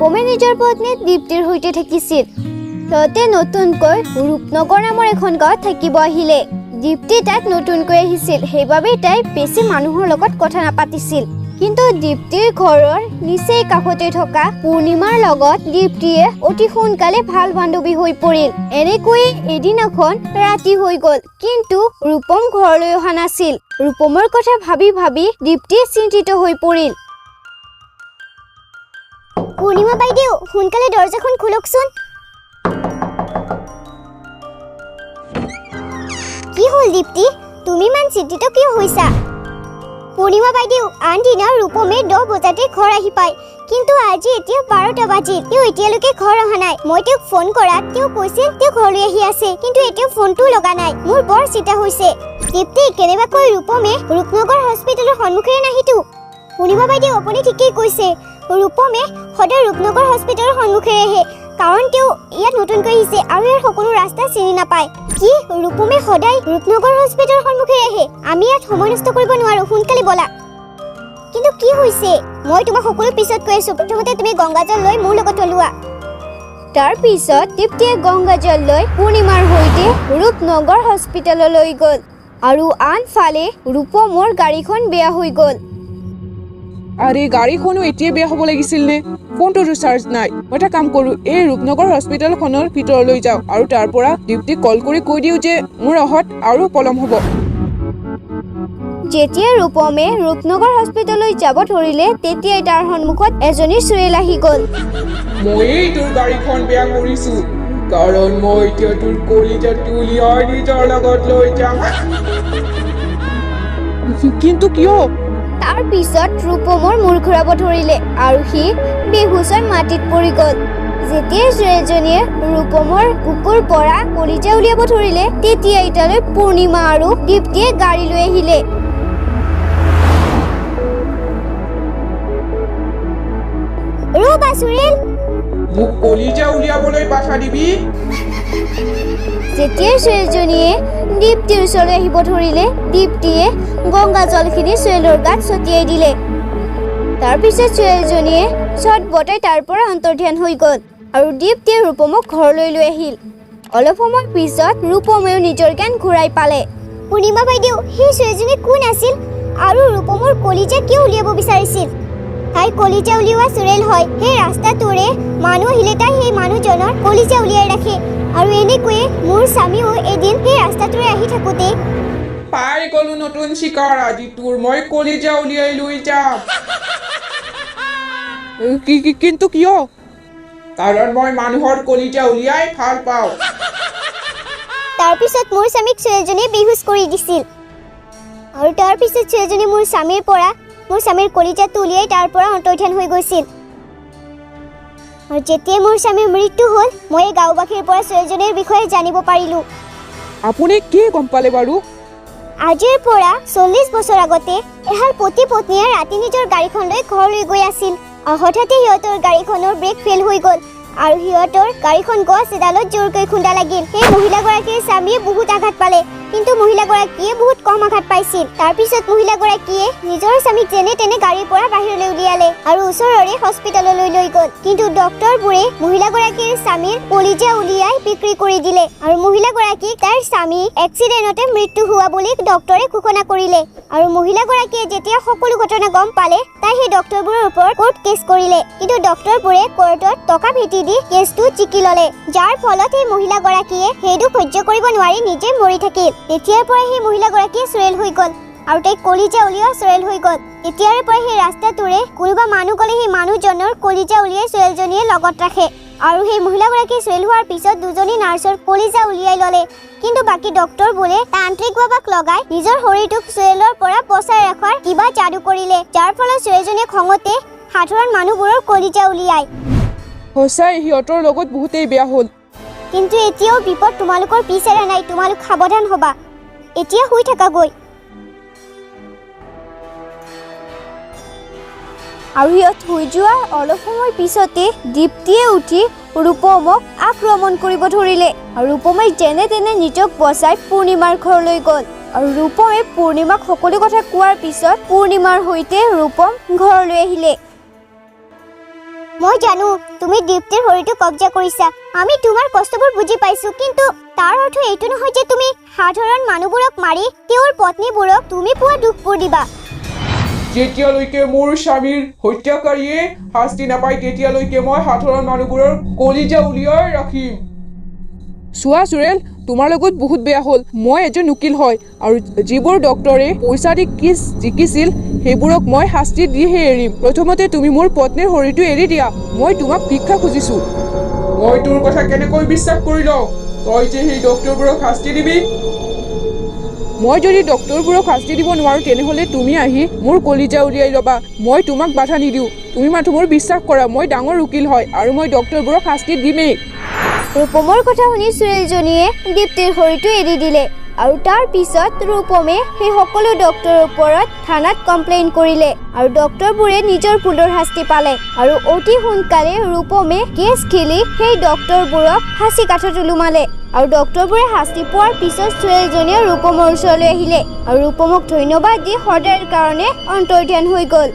ৰূপমে নিজৰ পত্নী দীপ্তিৰ সৈতে থাকিছিল। সিহঁতে নতুনকৈ ৰূপনগৰ নামৰ এখন গাঁৱত থাকিব আহিলে। দীপ্তি তাত নতুনকৈ আহিছিল, সেইবাবে তাই বেছি মানুহৰ লগত কথা নাপাতিছিল। কিন্তু দীপ্তিৰ ঘৰৰ নিচেই কাষতে থকা পূৰ্ণিমাৰ লগত দীপ্তিয়ে অতি সোনকালে ভাল বান্ধৱী হৈ পৰিল। এনেকৈয়ে এদিনাখন ৰাতি হৈ গ'ল, কিন্তু ৰূপম ঘৰলৈ অহা নাছিল। ৰূপমৰ কথা ভাবি ভাবি দীপ্তি চিন্তিত হৈ পৰিল। পূৰ্ণিমা বাইদেউ, সোনকালে দৰজাখন খোলকচোন। কি হ'ল দীপ্তি, তুমি ইমান চিন্তিত কিয় হৈছা? পূৰ্ণিমা বাইদেউ, আন দিনা ৰূপমে 10 বজাতে ঘৰ আহি পায়, কিন্তু আজি এতিয়া 12টা বাজিল, তেওঁ এতিয়ালৈকে ঘৰ অহা নাই। মই তেওঁক ফোন কৰাত তেওঁ কৈছিল তেওঁ ঘৰলৈ আহি আছে, কিন্তু এতিয়া ফোনটো লগা নাই। মোৰ বৰ চিন্তা হৈছে। দীপ্তি, কেনেবাকৈ ৰূপমে ৰূপনগৰ হস্পিটেলৰ সন্মুখেৰে নাহিতো। পূৰ্ণিমা বাইদেউ, আপুনি ঠিকেই কৈছে। ৰূপমে সদায় ৰূপনগৰ হস্পিটেলৰ সন্মুখেৰে আহে, কাৰণ তেওঁ ইয়াত নতুনকৈ আহিছে আৰু ইয়াৰ সকলো ৰাস্তা চিনি নাপায়। কি, ৰূপমে সদায় ৰূপনগৰ হস্পিটেলৰ সন্মুখেৰে আহে? আমি ইয়াত সময় নষ্ট কৰিব নোৱাৰো, সোনকালে বলা। কিন্তু কি হৈছে? মই তোমাক সকলো পিছত কৈ আছো। প্ৰথমতে তুমি গংগাজল লৈ মোৰ লগত ওলোৱা। তাৰ পিছত দীপ্তিয়ে গংগাজল লৈ পূৰ্ণিমাৰ সৈতে ৰূপনগৰ হস্পিটেললৈ গ'ল, আৰু আনফালে ৰূপমৰ গাড়ীখন বেয়া হৈ গ'ল। আৰে, গাড়ীখনো এতিয়া বেয়া হ'ব লাগিছিল নে? ফোনটোতো চাৰ্জ নাই। মই এটা কাম কৰোঁ, এই ৰূপনগৰ হস্পিটেলখনৰ ভিতৰলৈ যাওঁ আৰু তাৰ পৰা দীপ্তিক কল কৰি কৈ দিওঁ যে মোৰ অহাত আৰু পলম হ'ব। যেতিয়া ৰূপমে ৰূপনগৰ হস্পিটেললৈ যাব ধৰিলে, তেতিয়াই তাৰ সন্মুখত এজনী চুৰেল আহি গ'ল। ময়েই তোৰ গাড়ীখন বেয়া কৰিছো, কাৰণ মই এতিয়া তোৰ কলিজাটো উলিয়াই নিজৰ লগত লৈ যাম। কিন্তু কিয়? তাৰ পিছত ৰূপমৰ মূৰ ঘূৰাব ধৰিলে আৰু সি বেহুচ হৈ মাটিত পৰি গ'ল। যেতিয়া চুৰেলজনীয়ে ৰূপমৰ বুকুৰ পৰা কলিজা উলিয়াব ধৰিলে, তেতিয়াই তালৈ পূৰ্ণিমা আৰু দীপ্তিয়ে গাড়ী লৈ আহিলে। ৰ'বা চুৰেল, মোক কলিজা উলিয়াবলৈ বাধা দিবি? যেতিয়া চুৰেলজনীয়ে দীপ্তিৰ ওচৰলৈ আহিব ধৰিলে, দীপ্তিয়ে গংগা জলখিনি চুৰেলৰ গাত ছটিয়াই দিলে। তাৰপিছত চুৰেলজনীয়ে চটবটাই তাৰ পৰা অন্তৰ্ধান হৈ গ'ল আৰু দীপ্তিয়ে ৰূপমক ঘৰলৈ লৈ আহিল। অলপ সময় পিছত ৰূপমেও নিজৰ জ্ঞান ঘূৰাই পালে। পূৰ্ণিমা বাইদেউ, সেই চুৰেলজনী কোন আছিল আৰু ৰূপমৰ কলিজা কিয় উলিয়াব বিচাৰিছিল? তাই কলিজা উলিওৱা চুৰেল হয়। সেই ৰাস্তাটোৰে মানুহ আহিলে তাই সেই মানুহজনৰ কলিজা উলিয়াই ৰাখে, আৰু এনেকৈয়ে মোৰ স্বামীও এদিন সেই ৰাস্তাটোৰে আহি থাকোঁতে পাই গলো নতুন চিকাৰ। আজি তোৰ মই কলিজা উলিয়াই লৈ যাম। কিন্তু কিয়? কাৰণ মই মানুহৰ কলিজা উলিয়াই ভাল পাওঁ। তাৰপিছত মোৰ স্বামীক চুৰেলজনীয়ে বেহুচ কৰি দিছিল, আৰু তাৰপিছত চুৰেলজনী মোৰ স্বামীৰ কলিজাটো উলিয়াই তাৰ পৰা অন্তৰ্ধান হৈ গৈছিল। আৰু যেতিয়া মোৰ স্বামীৰ মৃত্যু হ'ল, মই এই গাঁওবাসীৰ পৰা চুৰেলজনীৰ বিষয়ে জানিব পাৰিলোঁ। আপুনি কি গম পালে বাৰু? আজিৰ পৰা 40 বছৰ আগতে এহাল পতি পত্নীয়ে ৰাতি নিজৰ গাড়ীখন লৈ ঘৰলৈ গৈ আছিল, আৰু হঠাতে সিহঁতৰ গাড়ীখনৰ ব্ৰেক ফেইল হৈ গ'ল, আৰু সিহঁতৰ গাড়ীখন গছ এডালত জোৰকৈ খুন্দা লাগিল। সেই মহিলাগৰাকীৰ স্বামীয়ে বহুত আঘাত পালে, কিন্তু মহিলাগৰাকীয়ে বহুত কম আঘাত পাইছিল। তাৰপিছত মহিলাগৰাকীয়ে নিজৰ স্বামীক যেনে তেনে গাড়ীৰ পৰা বাহিৰলৈ উলিয়ালে আৰু ওচৰৰে হস্পিটেললৈ লৈ গ'ল। কিন্তু ডক্টৰবোৰে মহিলাগৰাকীৰ স্বামীৰ কলিজা উলিয়াই বিক্ৰী কৰি দিলে, আৰু মহিলাগৰাকীক তাইৰ স্বামী এক্সিডেণ্টতে মৃত্যু হোৱা বুলি ডক্টৰে ঘোষণা কৰিলে। আৰু মহিলাগৰাকীয়ে যেতিয়া সকলো ঘটনা গম পালে, তাই সেই ডক্টৰবোৰৰ ওপৰত কোৰ্ট কেছ কৰিলে, কিন্তু ডক্টৰবোৰে কোৰ্টত টকা ভেটি দি কেছটো জিকি ল'লে, যাৰ ফলত সেই মহিলাগৰাকীয়ে সেইটো সহ্য কৰিব নোৱাৰি নিজে মৰি থাকিল। তেতিয়াৰ পৰা সেই মহিলাগৰাকীয়ে চুৰেল হৈ গ'ল, আৰু তাইক কলিজা উলিওৱা চুৰেল হৈ গ'ল। তেতিয়াৰ পৰা সেই ৰাস্তাটোৰে কোনোবা মানুহ গ'লে সেই মানুহজনৰ কলিজা উলিয়াই চুৰেলজনীয়ে লগত ৰাখে, আৰু সেই মহিলাগৰাকী চুৰেল হোৱাৰ পিছত দুজনী নাৰ্ছৰ কলিজা উলিয়াই ল'লে। কিন্তু বাকী ডক্টৰবোৰে তান্ত্ৰিক বাবাক লগাই নিজৰ শৰীৰটোক চুৰেলৰ পৰা বচাই ৰখাৰ কিবা যাদু কৰিলে, যাৰ ফলত চুৰেলজনীয়ে খঙতে সাধাৰণ মানুহবোৰৰ কলিজা উলিয়ায়। সঁচাই সিহঁতৰ লগত বহুতেই বেয়া হ'ল। কিন্তু এতিয়াও বিপদ তোমালোকৰ পিছ এৰা নাই, তোমালোক সাৱধান হ'বা। এতিয়া শুই থাকাগৈ। আৰু সিহঁত শুই যোৱাৰ অলপ সময় পিছতে দীপ্তিয়ে উঠি ৰূপমক আক্ৰমণ কৰিব ধৰিলে, আৰু ৰূপমে যেনে তেনে নিজক বচাই পূৰ্ণিমাৰ ঘৰলৈ গ'ল। আৰু ৰূপমে পূৰ্ণিমাক সকলো কথা কোৱাৰ পিছত পূৰ্ণিমাৰ সৈতে ৰূপম ঘৰলৈ আহিলে। মই জানো তুমি দীপ্তিৰ শৰীৰটো কব্জা কৰিছা। আমি তোমাৰ কষ্টবোৰ বুজি পাইছো, কিন্তু তাৰ অৰ্থ এইটো নহয় যে তুমি সাধাৰণ মানুহবোৰক মাৰি তেওঁৰ পত্নীবোৰক তুমি পোৱা দুখবোৰ দিবা। যেতিয়ালৈকে মোৰ স্বামীৰ হত্যাকাৰীয়ে শাস্তি নাপায় তেতিয়ালৈকে মই সাধাৰণ মানুহবোৰৰ কলিজা উলিয়াই ৰাখিম। চোৱা চুৰেল, তোমাৰ লগত বহুত বেয়া হ'ল। মই এজন উকিল হয়, আৰু যিবোৰ ডক্তৰে পইচা দি কেছ জিকিছিল সেইবোৰক মই শাস্তি দিহে এৰিম। প্ৰথমতে তুমি মোৰ পত্নীৰ শৰীৰটো এৰি দিয়া। মই তোমাক ভিক্ষা খুজিছো। মই তোৰ কথা কেনেকৈ বিশ্বাস কৰি লওঁ? তই যে সেই ডক্তৰবোৰক শাস্তি দিবি। মই যদি ডক্তৰবোৰক শাস্তি দিব নোৱাৰো তেনেহ'লে তুমি আহি মোৰ কলিজা উলিয়াই ল'বা। মই তোমাক বাধা নিদিওঁ। তুমি মাথো মোৰ বিশ্বাস কৰা, মই ডাঙৰ উকিল হয় আৰু মই ডক্তৰবোৰক শাস্তি দিমেই। ৰূপমৰ কথা শুনি চুৰেলজনীয়ে দীপ্তিৰ শৰীৰটো এৰি দিলে, আৰু তাৰ পিছত ৰূপমে সেই সকলো ডক্তৰৰ ওপৰত থানাত কমপ্লেইন কৰিলে, আৰু ডক্তৰবোৰে নিজৰ ভুলৰ শাস্তি পালে। আৰু অতি সোনকালে ৰূপমে কেছ খেলি সেই ডক্তৰবোৰক ফাঁচি কাঠত ওলোমালে। আৰু ডক্তৰবোৰে শাস্তি পোৱাৰ পিছত চুৰেলজনীয়ে ৰূপমৰ ওচৰলৈ আহিলে আৰু ৰূপমক ধন্যবাদ দি সদায়ৰ কাৰণে অন্তৰ্ধান হৈ গ'ল।